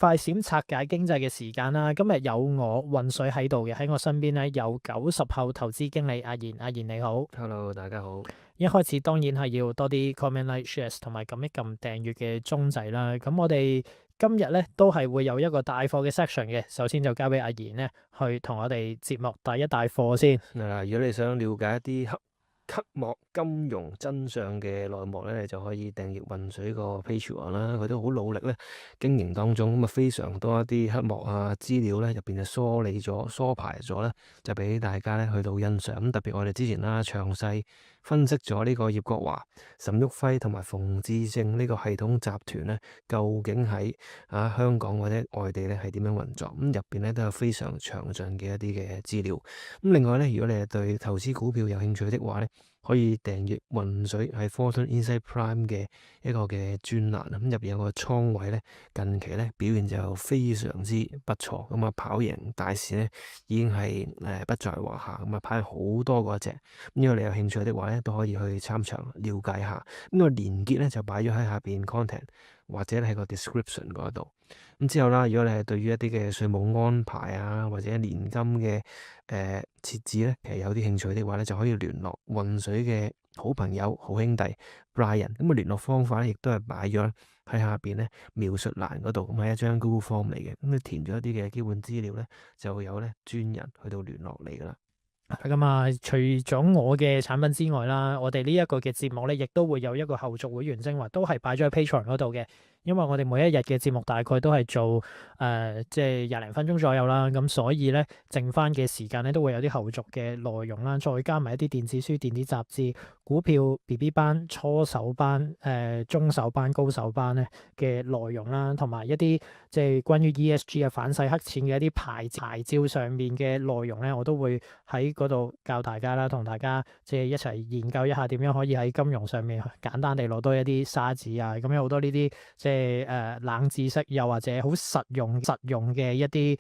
快閃拆解經濟嘅時間啦，今日有我渾水喺度嘅，喺我身邊咧有90後投資經理阿賢，阿賢你好。Hello，大家好。一開始當然係要多啲 comment like shares 同埋撳一撳訂閱嘅鐘仔啦。咁我哋今日咧都係會有一個帶貨嘅 section 嘅，首先就交俾阿賢咧去同我哋節目帶一帶貨先。嗱，如果你想了解一啲黑幕金融真相嘅內幕咧，你就可以訂閱渾水個 Patreon 啦。佢都好努力咧經營當中，咁啊非常多一啲黑幕啊資料咧入邊就梳理咗、梳排咗咧，就俾大家咧去到欣賞。咁特別我哋之前啦詳細分析咗呢個葉國華、岑旭輝同埋馮智政呢個系統集團咧，究竟喺香港或者外地咧係點樣運作？咁入邊咧都有非常詳盡嘅一啲嘅資料。咁另外咧，如果你係對投資股票有興趣的話咧，可以訂閱渾水喺 Fortune Insight Prime 嘅一個嘅專欄。咁入邊有個倉位咧，近期咧表現就非常之不錯，咁啊跑贏大市咧已經係不在話下，咁啊跑好多嗰隻。咁如果你有興趣的話咧，都可以去參詳了解下。咁個連結咧就擺咗喺下邊 content 或者喺個 description 嗰度。咁之後啦，如果你係對於一啲嘅稅務安排啊，或者年金嘅設置咧，其實有啲興趣的話咧，就可以聯絡渾水嘅好朋友、好兄弟 Brian。咁啊聯絡方法咧，亦都係擺咗喺下邊咧描述欄嗰度，咁係一張 Google Form 嚟嘅。咁你填咗一啲嘅基本資料咧，就會有咧專人去到聯絡你噶啦。咁啊，除咗我嘅產品之外啦，我哋呢一個嘅節目咧，亦都會有一個後續會員精華，都係擺咗喺 Patreon 嗰度嘅。因為我哋每一日嘅節目大概都係做即係廿零分鐘左右啦，咁所以咧剩翻嘅時間咧都會有啲後續嘅內容啦，再加埋一啲電子書、電子雜誌、股票 BB 班、初手班、中手班、高手班咧嘅內容啦，同埋一啲即係關於 ESG 啊反洗黑錢嘅一啲牌照上面嘅內容咧，我都會喺嗰度教大家啦，同大家即係一齊研究一下點樣可以喺金融上面簡單地攞多一啲沙紙啊，咁有好多呢啲即係冷知識，又或者好實用嘅一啲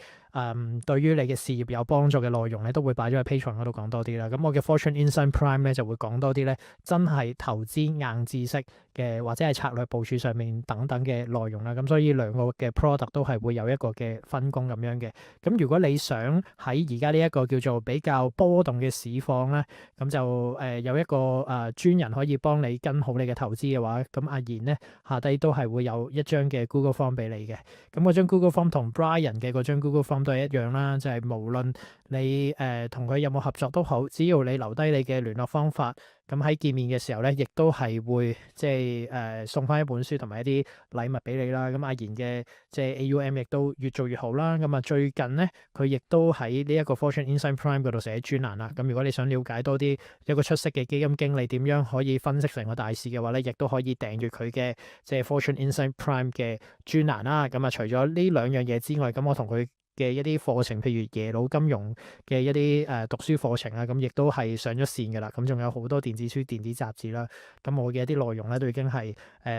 對於你嘅事業有幫助嘅內容咧，都會擺咗喺 Patreon 嗰度講多啲啦。咁我嘅 Fortune Insight Prime 咧就會講多啲咧，真係投資硬知識嘅，或者係策略部署上面等等嘅內容啦。咁所以兩個嘅 product 都係會有一個嘅分工咁樣嘅。咁如果你想喺而家呢一個叫做比較波動嘅市況咧，咁就有一個專人可以幫你跟好你嘅投資嘅話，咁阿賢咧下低都係會有一張嘅 Google Form 俾你嘅。咁嗰張 Google Form 同 Brian 嘅嗰張 Google Form 都係一樣啦，就係無論你同佢有冇合作都好，只要你留低你嘅聯絡方法，咁喺見面嘅時候咧，亦都係會即係送翻一本書同埋一啲禮物俾你啦。咁阿賢嘅即係 AUM 亦都越做越好啦。咁啊最近咧，佢亦都喺呢一個 Fortune Insight Prime 嗰度寫專欄啦。咁如果你想了解多啲一個出色嘅基金經理點樣可以分析成個大市嘅話咧，亦都可以訂閱佢嘅即係 Fortune Insight Prime 嘅專欄啦。咁啊除咗呢兩樣嘢之外，咁我同佢嘅一啲課程，譬如耶魯金融嘅一啲讀書課程啊，咁亦都係上咗線嘅啦。咁仲有好多電子書、電子雜誌啦。咁我嘅一啲內容咧都已經係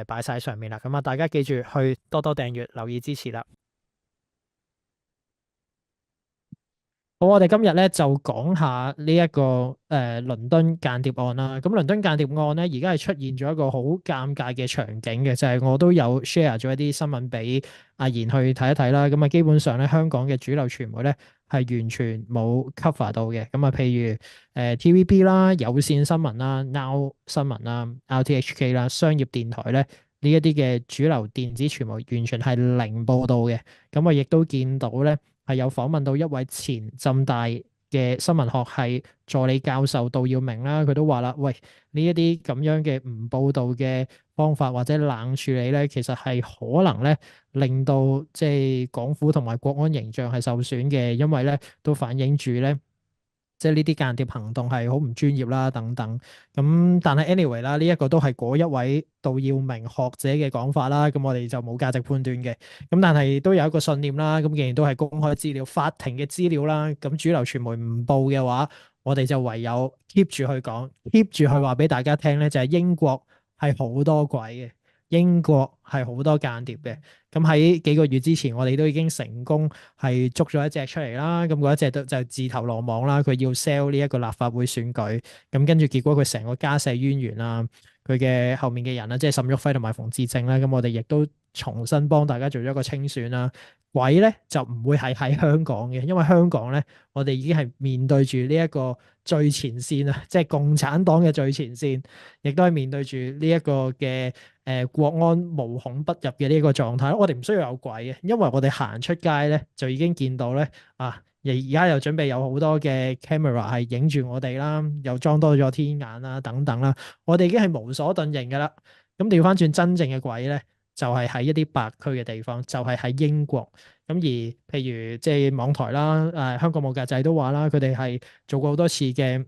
擺晒喺上面啦。咁啊，大家記住去多多訂閱，留意支持啦。好，我哋今日咧就講下呢一個倫敦間諜案啦。咁倫敦間諜案咧，而家係出現咗一個好尷尬嘅場景嘅，就係我都有 share 咗一啲新聞俾阿賢去睇一睇啦。咁啊，基本上咧香港嘅主流傳媒咧係完全冇 cover 到嘅。咁啊，譬如TVB 啦、有線新聞啦、Now 新聞啦、RTHK 啦、商業電台咧呢一啲嘅主流電子傳媒完全係零報導嘅。咁我亦都見到咧，係有訪問到一位前浸大嘅新聞學系助理教授杜耀明啦，佢都話啦，喂，呢一啲咁樣嘅唔報導嘅方法或者冷處理咧，其實係可能咧令到即係港府同埋國安形象係受損嘅，因為咧都反映住咧，即係呢啲間諜行動係好唔專業啦，等等。咁但係 anyway 啦，呢一個都係嗰一位杜耀明學者嘅講法啦。咁我哋就冇價值判斷嘅。咁但係都有一個信念啦。咁既然都係公開資料、法庭嘅資料啦，咁主流傳媒唔報嘅話，我哋就唯有 keep 住去講，keep 住去話俾大家聽咧，就係英國係好多鬼嘅。英國係好多間諜嘅，咁喺幾個月之前，我哋都已經成功係捉咗一隻出嚟啦。咁嗰一隻就自投羅網啦，佢要 sell 呢一個立法會選舉，咁跟住結果佢成個家世淵源啦，佢嘅後面嘅人啦，即係岑昱輝同埋馮智政啦，咁我哋亦都重新幫大家做咗一個清算啦。鬼咧就唔會係喺香港嘅，因為香港咧我哋已經係面對住呢一個最前線啊，即係共產黨嘅最前線，亦都係面對住呢一個嘅國安無孔不入嘅呢個狀態。我哋唔需要有鬼嘅，因為我哋行出街咧就已經見到咧啊，而家又準備有好多嘅 camera 係影住我哋啦，又裝多咗天眼啦等等啦，我哋已經係無所遁形㗎啦。咁調翻轉真正嘅鬼咧，就係喺一啲白區嘅地方，就係喺英國。咁而譬如即係網台啦，香港冇格仔都話啦，佢哋係做過好多次嘅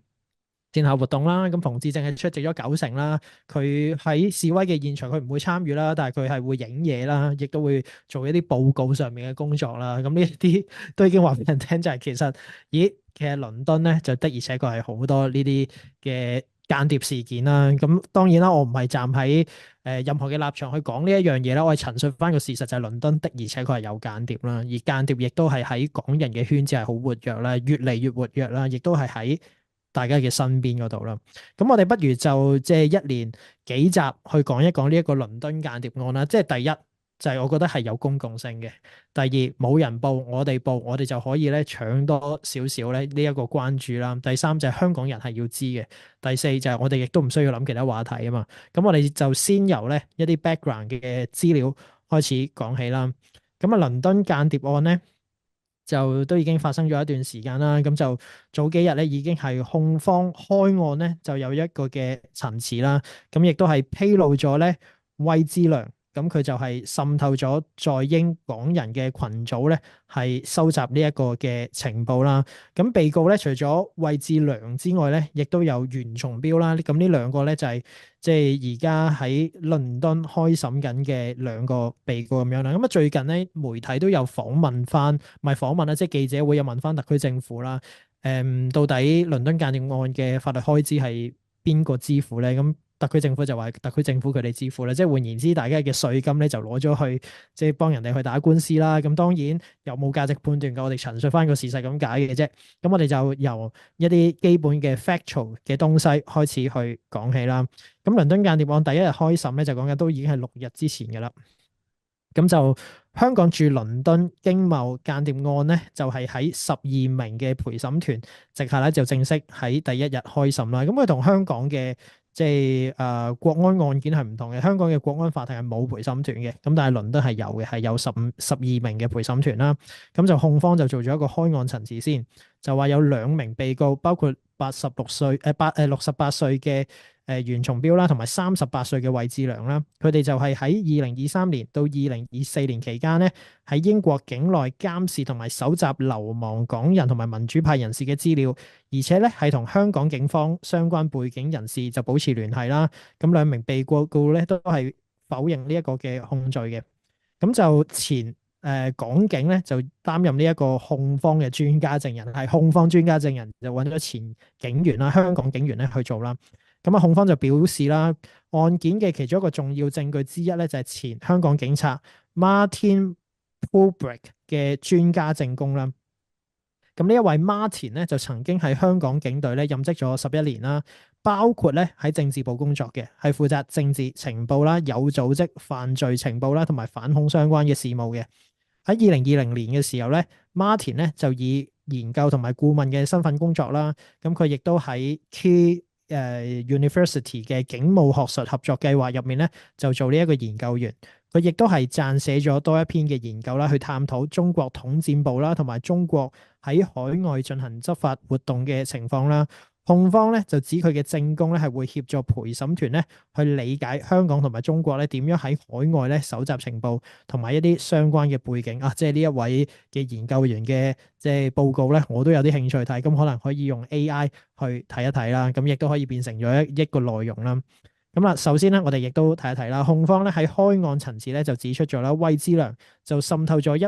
線下活動啦。咁馮智政係出席咗90%啦，佢喺示威嘅現場佢唔會參與啦，但係佢係會影嘢啦，亦都會做一啲報告上面嘅工作啦。咁呢一啲都已經話俾人聽，就係其實倫敦咧就的而且確係好多呢啲嘅間諜事件啦。咁當然啦，我唔係站喺任何嘅立場去講呢一樣嘢啦，我係陳述翻個事實就係倫敦的而且確係有間諜啦，而間諜亦都係喺港人嘅圈子係好活躍啦，越嚟越活躍啦，亦都係喺大家嘅身邊嗰度啦。咁我哋不如就即係一連幾集去講一講呢一個倫敦間諜案啦。即係第一就係我覺得係有公共性嘅。第二，冇人報，我哋就可以咧搶多少少咧呢一個關注啦。第三就係香港人係要知嘅。第四就係我哋亦都唔需要諗其他話題啊嘛。咁我哋就先由咧一啲 background 嘅資料開始講起啦。咁啊，倫敦間諜案咧就都已經發生咗一段時間啦。咁就早幾日咧已經係控方開案咧就有一個嘅陳詞啦。咁亦都係披露咗咧魏志良。咁佢就係滲透咗在英港人嘅群組咧，係收集呢一個嘅情報啦。咁被告咧，除咗魏志良之外咧，亦都有袁松標啦。咁呢兩個咧就係即係而家喺倫敦開審緊嘅兩個被告咁樣啦。咁啊最近咧媒體都有訪問翻，唔係訪問啦，即係記者會有問翻特區政府啦。到底倫敦間諜案嘅法律開支係邊個支付咧？咁特區政府就話特區政府佢哋支付啦，即係換言之，大家嘅稅金咧就攞咗去即係幫人哋去打官司啦。咁當然有冇價值判斷嘅，我哋陳述翻個事實咁解嘅啫。咁我哋就由一啲基本嘅 factual 嘅東西開始去講起啦。咁倫敦間諜案第一日開審咧就講緊都已經係6日之前嘅啦。咁就香港駐倫敦經貿間諜案咧，就係喺12名嘅陪審團直下咧就正式喺第一日開審啦。咁佢同香港嘅即係國安案件係唔同嘅。香港嘅國安法庭係冇陪審團嘅，咁但係倫敦係有嘅，係有12名嘅陪審團啦。咁就控方就做咗一個開案陳詞先，就話有2名被告，包括68歲嘅袁松標啦，同埋38歲嘅魏志良啦，佢哋就係喺2023年到2024年期間咧，喺英國境內監視同埋搜集流亡港人同埋民主派人士嘅資料，而且咧係同香港警方相關背景人士就保持聯繫啦。咁2名被告咧都係否認呢一個嘅控罪嘅。咁就前港警咧就擔任呢一個控方嘅專家證人，係控方專家證人就揾咗前警員啦，香港警員咧去做啦。咁啊，控方就表示啦，案件嘅其中一個重要證據之一咧，就係前香港警察 Martin Pulbright 嘅專家證供啦。咁呢一位 Martin 咧，就曾經喺香港警隊咧任職咗11年啦，包括咧喺政治部工作嘅，係負責政治情報啦、有組織犯罪情報啦，同埋反恐相關嘅事務嘅。喺2020年嘅時候咧，Martin 咧就以研究同埋顧問嘅身份工作啦。咁佢亦都喺 Key University 嘅警務學術合作計劃入面咧，就做呢一個研究員。佢亦都係撰寫咗多一篇嘅研究啦，去探討中國統戰部啦，同埋中國喺海外進行執法活動嘅情況啦。控方咧就指佢嘅證供咧係會協助陪審團咧去理解香港同埋中國咧點樣喺海外咧搜集情報同埋一啲相關嘅背景啊。即係呢一位嘅研究員嘅即係報告咧，我都有啲興趣睇，咁可能可以用 AI 去睇一睇啦。咁亦都可以變成咗一個內容啦。咁啦，首先咧，我哋亦都睇一睇啦。控方咧喺開案陳詞咧就指出咗啦，魏志良就滲透咗一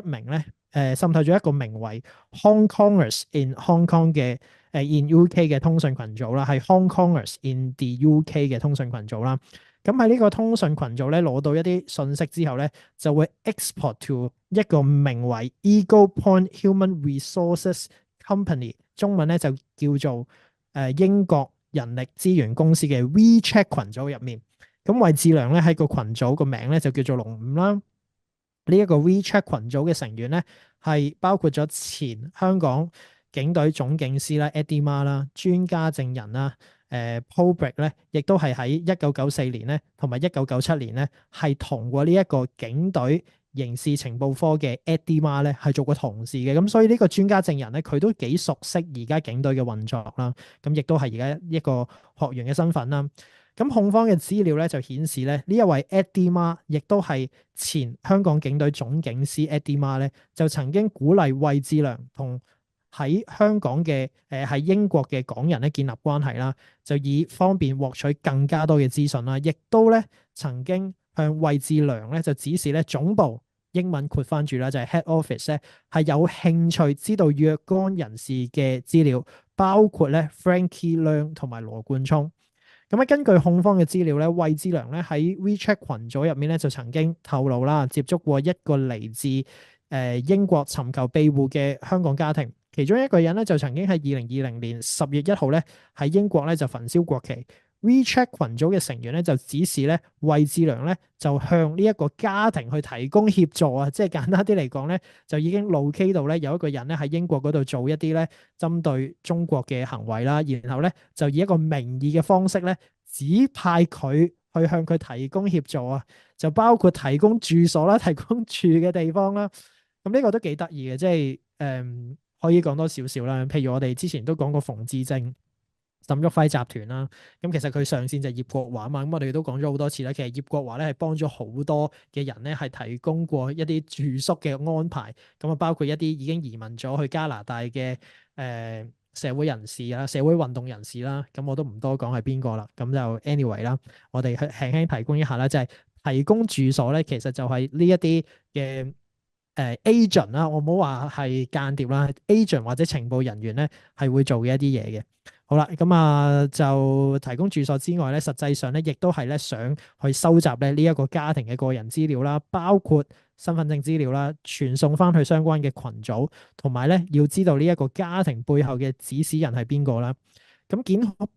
個名為 Hong Kongers in Hong Kong 嘅in UK 嘅通訊群組啦，係 Hong Kongers in the UK 嘅通訊群組啦。咁喺呢個通訊群組咧攞到一啲信息之後咧，就會 export to 一個名為 Eagle Point Human Resources Company， 中文咧就叫做英國人力資源公司嘅 WeChat 群組入面。咁魏志良咧喺個群組個名咧就叫做龍五啦。呢一個 WeChat 群組嘅成員咧，係包括咗前香港警隊總警司啦 Eddie Ma 啦，專家證人啦，Paul Bragg 咧，亦都係喺1994年咧，同埋1997年咧，係同過呢一個警隊刑事情報科嘅 Eddie Ma 咧，係做過同事嘅。咁所以呢個專家證人咧，佢都幾熟悉而家警隊嘅運作啦。咁亦都係而家一個學員嘅身份啦。咁控方嘅資料咧就顯示咧，呢一位 Eddie Ma 亦都係前香港警隊總警司 Eddie Ma 咧，就曾經鼓勵魏志良同喺香港嘅喺英國嘅港人咧建立關係啦，就以方便獲取更加多嘅資訊啦，亦都咧曾經向魏志良咧就指示咧總部英文括翻住啦，就係 head office 咧係有興趣知道若干人士嘅資料，包括咧 Frankie Leung 同埋羅冠聰。咁咧，根據控方嘅資料咧，魏志良咧喺 WeChat 群組入面咧就曾經透露啦，接觸過一個嚟自英國尋求庇護嘅香港家庭，其中一個人咧就曾經喺2020年10月1號咧喺英國咧就焚燒國旗。WeChat 群組嘅成員咧就指示咧魏志良咧就向呢一個家庭去提供協助啊，即係簡單啲嚟講咧，就已經 locate 到咧有一個人咧喺英國嗰度做一啲咧針對中國嘅行為啦，然後咧就以一個名義嘅方式咧指派佢去向佢提供協助啊，就包括提供住所啦、提供住嘅地方啦。咁呢個都幾得意嘅，即係可以講多少少啦。譬如我哋之前都講過馮智政、沈旭輝集團啦，咁其實佢上線就係葉國華啊嘛，咁我哋都講咗好多次啦。其實葉國華咧係幫咗好多嘅人咧係提供過一啲住宿嘅安排，咁啊包括一啲已經移民咗去加拿大嘅社會人士啦、社會運動人士啦，咁我都唔多講係邊個啦。咁就 anyway 啦，我哋去輕輕提供一下啦，就係提供住所咧，其實就係呢一啲嘅agent 啦，我唔好話係間諜啦，agent 或者情報人員咧係會做嘅一啲嘢嘅。好啦，咁啊就提供住所之外咧，實際上咧亦都係咧想去收集咧呢一個家庭嘅個人資料啦，包括身份證資料啦，傳送翻去相關嘅群組，同埋咧要知道呢一個家庭背後嘅指使人係邊個啦。咁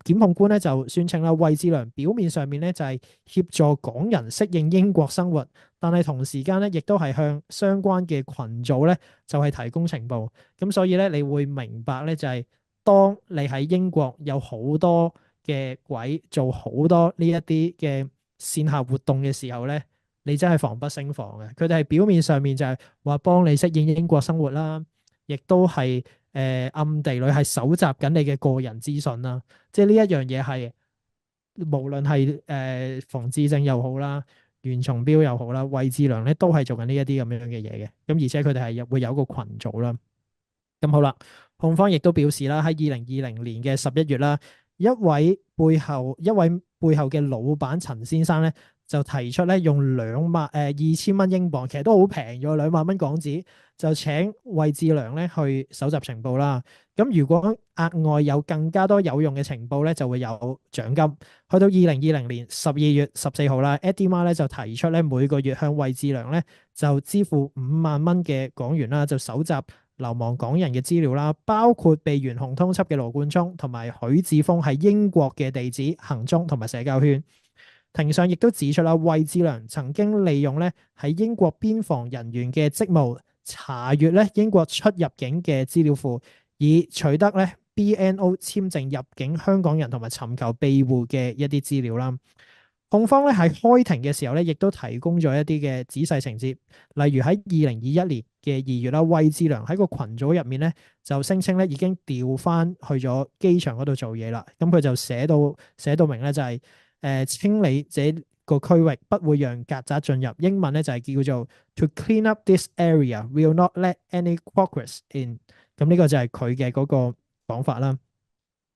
檢控官咧就宣稱啦，魏志良表面上面咧就係協助港人適應英國生活，但係同時間咧亦都係向相關嘅群組咧就係提供情報。咁所以咧你會明白咧就係當你喺英國有好多嘅鬼做好多呢一啲嘅線下活動嘅時候咧，你真係防不勝防嘅。佢哋係表面上面就係話幫你適應英國生活啦，亦都係暗地裏係搜集緊你嘅個人資訊啦。即係呢一樣嘢係無論係馮智政又好啦，袁松標又好啦，魏志良咧都係做緊呢一啲咁樣嘅嘢嘅。咁而且佢哋係會有一個群組啦。咁好啦，控方亦都表示啦，喺2020年嘅11月啦，一位背後嘅老闆陳先生咧，就提出咧用2000蚊英鎊，其實都好平咗20000蚊港紙，就請魏志良咧去搜集情報啦。咁如果額外有更加多有用嘅情報咧，就會有獎金。去到2020年12月14號啦，Eddie Ma 咧就提出咧每個月向魏志良咧就支付50000蚊嘅港元啦，就搜集流亡港人嘅資料啦，包括被懸紅通緝嘅羅冠聰同埋許智峰喺英國嘅地址、行蹤同埋社交圈。庭上亦都指出啦，魏志良曾經利用咧喺英國邊防人員嘅職務查閱咧英國出入境嘅資料庫，以取得咧 BNO 簽證入境香港人同埋尋求庇護嘅一啲資料啦。控方咧喺開庭嘅時候咧，亦都提供咗一啲嘅仔細情節，例如喺2021年嘅2月啦，魏志良喺個群組入面咧就聲稱咧已經調翻去咗機場嗰度做嘢啦。咁佢就寫到明咧就係清理這個區域，不會讓曱甴進入。英文咧就係叫做 To clean up this area, will not let any cockroaches in。咁呢個就係佢嘅嗰個講法啦。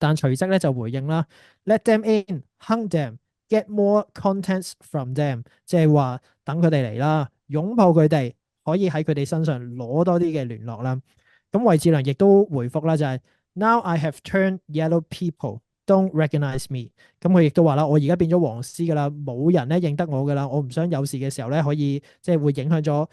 但隨即咧就回應啦，Let them in, hunt them。Get more contents from them， 即係話等佢哋嚟啦，擁抱佢哋，可以喺佢哋身上攞多啲嘅聯絡啦。咁魏志良亦都回覆啦，就係 Now I have turned yellow people, don't recognize me。咁佢亦都話啦，我而家變咗黃絲噶啦，冇人咧認得我噶啦，我唔想有事嘅時候咧可以即係會影響咗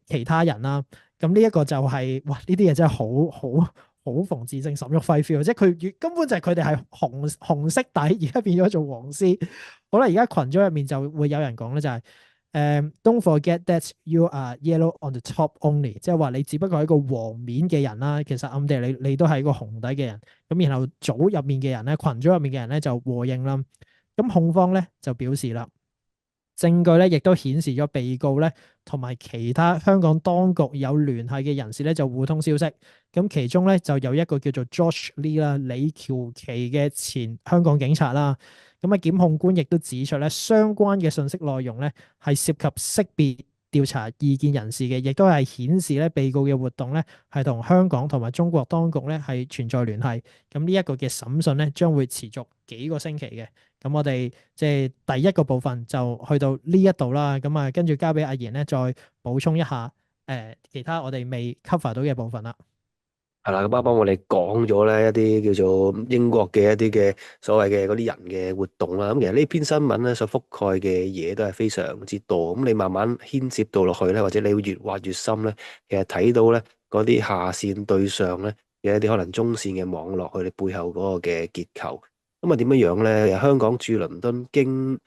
其他人啦。咁呢一個就係哇，呢啲嘢真係好馮智政、沈旭輝 feel，即係佢根本就係佢哋係紅色底，而家變咗做黃絲。好啦，而家群組入面就會有人講咧，就係 Don't forget that you are yellow on the top only，即係話你只不過係一個黃面嘅人啦，其實暗地你都係一個紅底嘅人。咁然後組入面嘅人咧，群組入面嘅人咧就和應啦。咁控方咧就表示啦，證據咧亦都顯示咗被告咧同埋其他香港當局有聯繫嘅人士咧就互通消息。咁其中咧就有一個叫做 George Lee 啦，李喬琪嘅前香港警察啦。咁啊，檢控官亦都指出咧，相關嘅信息內容咧係涉及識別調查異見人士嘅，亦都係顯示咧被告嘅活動咧係同香港同埋中國當局咧係存在聯繫。咁呢一個嘅審訊咧將會持續幾個星期嘅。咁我哋即係第一個部分就去到呢一度啦。咁啊，跟住交俾阿賢咧再補充一下其他我哋未 cover 到嘅部分啦。係啦，咁啱啱我哋講咗咧一啲叫做英國嘅一啲嘅所謂嘅嗰啲人嘅活動啦。咁其實呢篇新聞咧所覆蓋嘅嘢都係非常之多。咁你慢慢牽涉到落去咧，或者你會越挖越深咧，其實睇到咧嗰啲下線對上咧嘅一啲可能中線嘅網絡，佢哋背後嗰個嘅結構。咁啊點樣樣咧？香港駐倫敦經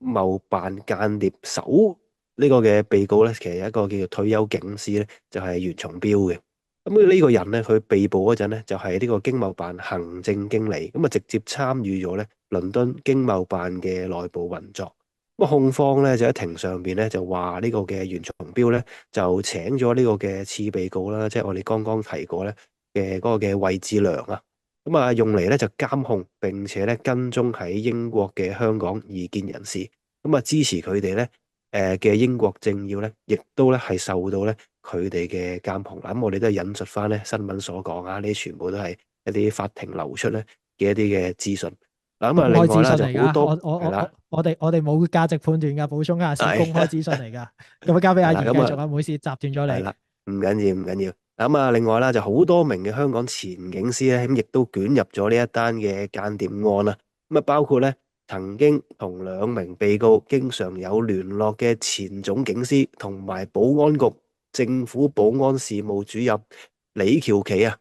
貿辦間諜首呢個嘅被告咧，其實有一個叫做退休警司咧，就係袁松標嘅。咁呢個人咧，佢被捕嗰陣咧，就係呢個經貿辦行政經理，咁啊直接參與咗咧倫敦經貿辦嘅內部運作。咁控方咧就喺庭上邊咧就話呢個嘅袁松標咧就請咗呢個嘅次被告啦，即係我哋剛剛提過咧嘅嗰個嘅魏志良啊，咁啊用嚟咧就監控並且咧跟蹤喺英國嘅香港異見人士，咁啊支持佢哋咧嘅英國政要咧，亦都咧係受到咧佢哋嘅監控。咁我哋都係引述翻咧新聞所講啊，呢啲全部都係一啲法庭流出咧嘅一啲嘅資訊。嗱咁啊，另外啦就好多係啦，我哋冇價值判斷噶，補充一下先，公開資訊嚟噶。咁啊，交俾阿賢繼續啊，唔好意思，打斷咗你。係啦，唔緊要唔緊要。咁啊，另外啦就好多名嘅香港前警司咧，咁亦都捲入咗呢一單嘅間諜案啦。咁啊，包括咧曾經同兩名被告經常有聯絡嘅前總警司同埋保安局政府保安事務主任李喬琪啊，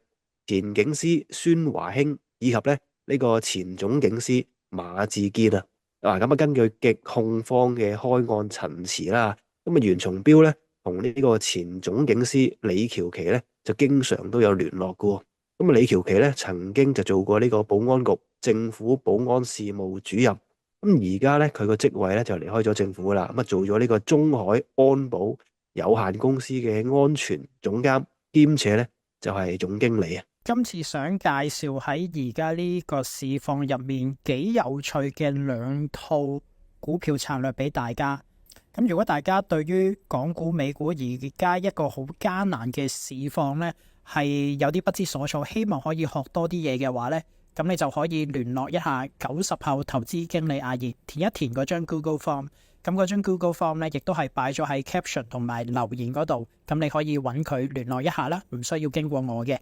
前警司孫華興以及咧呢個前總警司馬志堅啊。咁啊，根據控方嘅開案陳詞啦，咁啊袁松標咧同呢個前總警司李喬琪咧就經常都有聯絡嘅。咁啊，李喬琪咧曾經就做過呢個保安局政府保安事務主任，咁而家咧佢個職位咧就離開咗政府啦，咁啊做咗呢個中海安保有限公司嘅安全總監，兼且咧就係總經理啊。今次想介紹喺而家呢個市況入面幾有趣嘅兩套股票策略俾大家。咁如果大家對於港股美股而家一個好艱難嘅市況呢係有啲不知所措，希望可以學多啲嘢嘅話呢，咁你就可以聯絡一下90後投資經理阿賢，填一填嗰張 Google Form。咁嗰張 Google Form 呢亦都係擺咗喺 Caption 同埋留言嗰度，咁你可以揾佢聯絡一下啦，唔需要經過我嘅。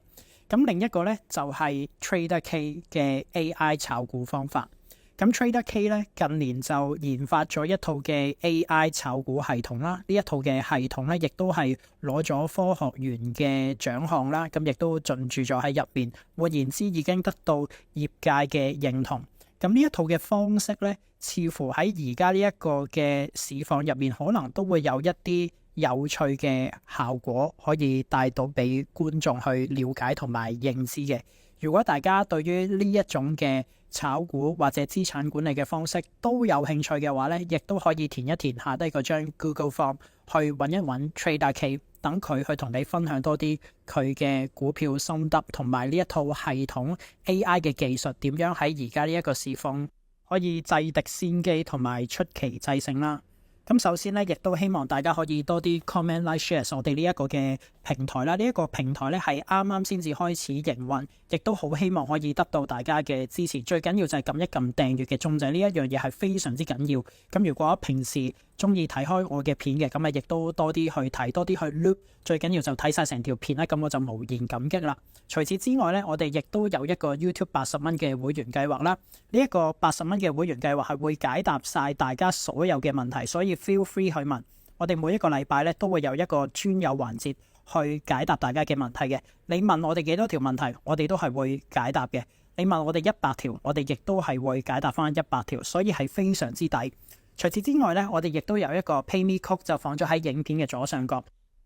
咁另一個呢，就係 Trader K 嘅 AI 炒股方法。咁 Trader K 咧近年就研發咗一套嘅 AI 炒股系統啦，呢一套嘅系統咧亦都係攞咗科學園嘅獎項啦，咁亦都進駐咗喺入邊，換言之已經得到業界嘅認同。咁呢一套嘅方式咧，似乎喺而家呢一個嘅市況入面，可能都會有一啲有趣嘅效果可以帶到俾觀眾去了解同埋認知嘅。如果大家對於呢一種嘅炒股或者資產管理嘅方式都有興趣嘅話呢，亦都可以填一填下低嗰張 Google Form 去揾一揾 Trader K， 等佢去同你分享多啲佢嘅股票心得同埋呢一套系統 AI 嘅技術點樣喺而家呢一個市況可以制敵先機同埋出奇制勝啦。咁首先咧，亦都希望大家可以多啲 comment、like、share 我哋呢一個嘅平台啦。呢一個平台咧係啱啱先至開始營運，亦都好希望可以得到大家嘅支持。最緊要就係撳一撳訂閱嘅鐘仔，呢一樣嘢係非常之緊要。咁如果平時中意睇開我嘅片嘅，咁啊亦都多啲去睇，多啲去 loop。最緊要就睇晒成條片啦，咁我就無言感激啦。除此之外咧，我哋亦都有一個 YouTube 80蚊嘅會員計劃啦。呢一個80蚊嘅會員計劃係會解答晒大家所有嘅問題，所以 feel free 去問。我哋每一個禮拜咧都會有一個專有環節去解答大家嘅問題嘅。你問我哋幾多條問題，我哋都係會解答嘅。你問我哋100條，我哋亦都係會解答翻100條，所以係非常之抵。除此之外咧，我哋亦都有一個 PayMe Code 就放咗喺影片嘅左上角。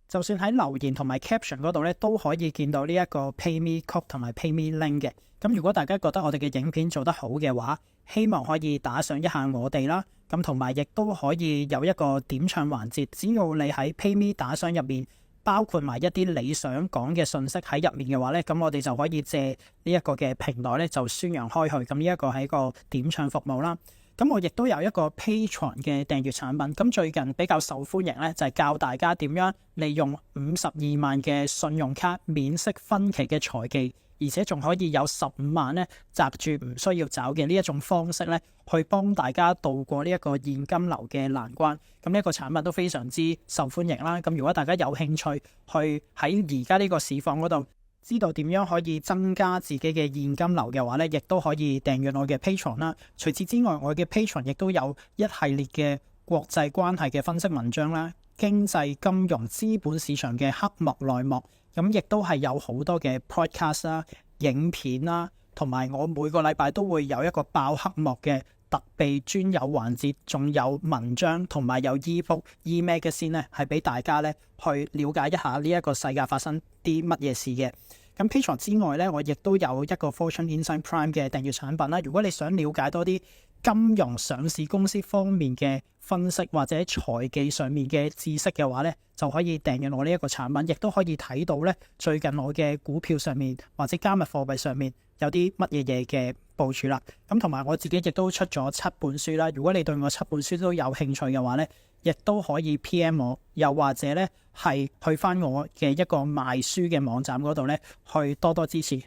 就算喺留言同埋 caption 嗰度咧，都可以見到呢一個 PayMe Code 同埋 PayMe Link 嘅。咁如果大家覺得我哋嘅影片做得好嘅話，希望可以打賞一下我哋啦。咁同埋亦都可以有一個點唱環節，只要你喺 PayMe 打賞入面包括埋一啲你想講嘅信息喺入面嘅話咧，咁我哋就可以借呢一個嘅平台咧就宣揚開去。咁呢一個係一個點唱服務啦。咁我亦都有一個 Patreon 嘅訂閱產品，咁最近比較受歡迎咧，就係教大家點樣利用52萬嘅信用卡免息分期嘅財技，而且仲可以有15萬咧擲住唔需要找嘅呢一種方式咧，去幫大家渡過呢一個現金流嘅難關。咁呢一個產品都非常之受歡迎啦。咁如果大家有興趣去喺而家呢個市況嗰度，知道點樣可以增加自己嘅現金流嘅話咧，亦都可以訂閱我嘅 Patreon 啦。除此之外，我嘅 Patreon 亦都有一系列嘅國際關係嘅分析文章啦、經濟、金融、資本市場嘅黑幕內幕，咁亦都係有好多嘅 podcast 啦、影片啦，同埋我每個禮拜都會有一個爆黑幕嘅特備專有環節，仲有文章同埋有 ebook、e-magazine 咧，係俾大家咧去了解一下呢一個世界發生啲乜嘢事嘅。咁 Patreon 之外咧，我亦都有一個 Fortune Insight Prime 嘅訂閱產品啦。如果你想了解多啲金融上市公司方面嘅分析或者財技上面嘅知識嘅話咧，就可以訂閱我呢一個產品，亦都可以睇到咧最近我嘅股票上面或者加密貨幣上面有啲乜嘢嘢嘅部署啦。咁同埋我自己亦都出咗7本書啦。如果你對我7本書都有興趣嘅話咧，亦都可以 PM 我，又或者咧係去翻我嘅一個賣書嘅網站嗰度咧，去多多支持。